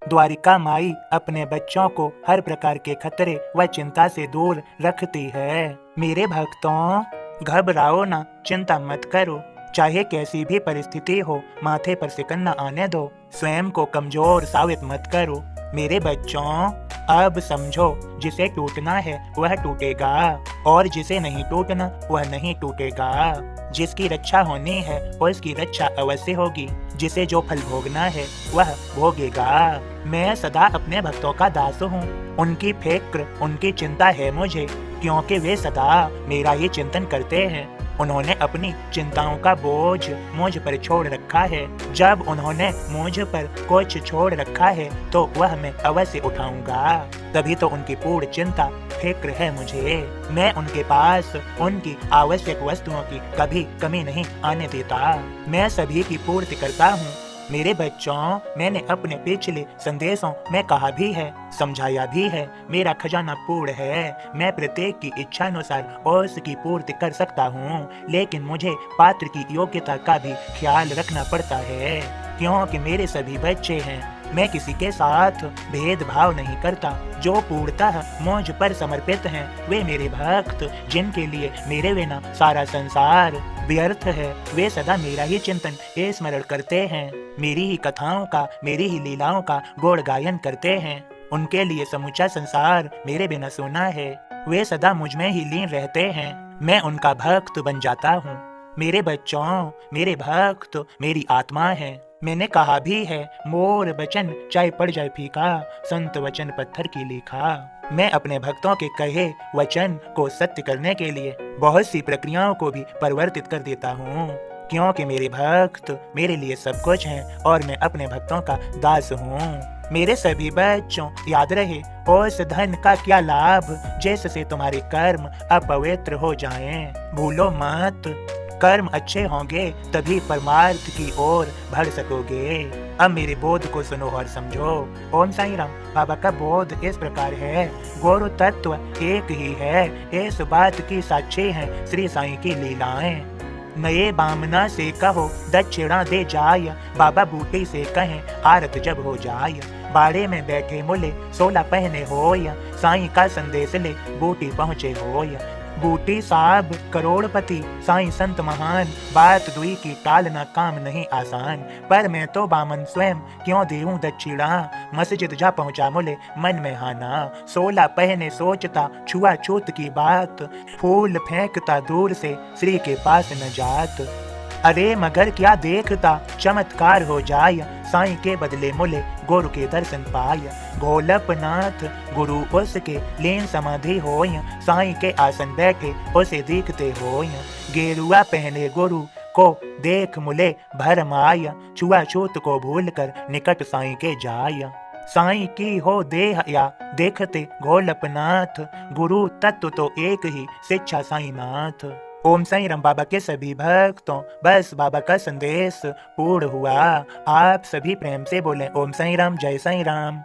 द्वारिका माई अपने बच्चों को हर प्रकार के खतरे व चिंता से दूर रखती है। मेरे भक्तों, घबराओ ना, चिंता मत करो। चाहे कैसी भी परिस्थिति हो, माथे पर सिकन न आने दो। स्वयं को कमजोर साबित मत करो। मेरे बच्चों, अब समझो, जिसे टूटना है वह टूटेगा और जिसे नहीं टूटना वह नहीं टूटेगा। जिसकी रक्षा होनी है उसकी रक्षा अवश्य होगी। जिसे जो फल भोगना है वह भोगेगा। मैं सदा अपने भक्तों का दास हूँ। उनकी फिक्र, उनकी चिंता है मुझे, क्योंकि वे सदा मेरा ही चिंतन करते हैं। उन्होंने अपनी चिंताओं का बोझ मुझ पर छोड़ रखा है। जब उन्होंने मुझ पर कुछ छोड़ रखा है तो वह मैं अवश्य उठाऊंगा। तभी तो उनकी पूर्ण चिंता फिक्र है मुझे। मैं उनके पास उनकी आवश्यक वस्तुओं की कभी कमी नहीं आने देता। मैं सभी की पूर्ति करता हूँ। मेरे बच्चों, मैंने अपने पिछले संदेशों में कहा भी है, समझाया भी है, मेरा खजाना पूर्ण है। मैं प्रत्येक की इच्छा अनुसार उसकी पूर्ति कर सकता हूँ, लेकिन मुझे पात्र की योग्यता का भी ख्याल रखना पड़ता है, क्योंकि मेरे सभी बच्चे हैं। मैं किसी के साथ भेदभाव नहीं करता। जो पूर्णतः मुझ पर समर्पित हैं, वे मेरे भक्त, जिनके लिए मेरे बिना सारा संसार व्यर्थ है, वे सदा मेरा ही चिंतन स्मरण करते हैं। मेरी ही कथाओं का, मेरी ही लीलाओं का गुण गायन करते हैं। उनके लिए समूचा संसार मेरे बिना सोना है। वे सदा मुझ में ही लीन रहते हैं। मैं उनका भक्त बन जाता हूँ। मेरे बच्चों, मेरे भक्त मेरी आत्मा है। मैंने कहा भी है, मोर वचन चाहे पड़ जाए फीका, संत वचन पत्थर की लिखा। मैं अपने भक्तों के कहे वचन को सत्य करने के लिए बहुत सी प्रक्रियाओं को भी परिवर्तित कर देता हूँ, क्योंकि मेरे भक्त मेरे लिए सब कुछ हैं और मैं अपने भक्तों का दास हूँ। मेरे सभी बच्चों, याद रहे, उस धन का क्या लाभ जिससे तुम्हारे कर्म अपवित्र हो जाएं। भूलो मत, कर्म अच्छे होंगे तभी परमार्थ की ओर बढ़ सकोगे। अब मेरे बोध को सुनो और समझो। ओम साईं राम। बाबा का बोध इस प्रकार है, गुरु तत्व एक ही है, इस बात की साक्षी है श्री साईं की लीलाएं। नए बामना से कहो दक्षिणा दे जाय, बाबा बूटी से कहें आरत जब हो जाय। बाड़े में बैठे मुले 16 पहने होय, साईं का संदेश ले बूटी पहुँचे होय। बूटी साहब करोड़पति, साईं संत महान, बात दुई की टालना काम नहीं आसान। पर मैं तो बामन स्वयं क्यों देऊं दक्षिणा, मस्जिद जा पहुंचा मुले मन में हाना। 16 पहने सोचता छुआ छूत की बात, फूल फेंकता दूर से श्री के पास न जात। अरे मगर क्या देखता चमत्कार हो जाय, साईं के बदले मुले गुरु के दर्शन पाय। गोलपनाथ गुरु उसके लीन समाधि होय, साईं के आसन बैठे उसे देखते होय। गेरुआ पहने गुरु को देख मुले भरम आय, छुआछूत को भूल कर निकट साईं के जाय। साईं की हो देह या देखते गोलपनाथ, गुरु तत्व तो एक ही शिक्षा साईंनाथ। ओम साईं राम। बाबा के सभी भक्तों, बस बाबा का संदेश पूर्ण हुआ। आप सभी प्रेम से बोलें ओम साईं राम, जय साईं राम।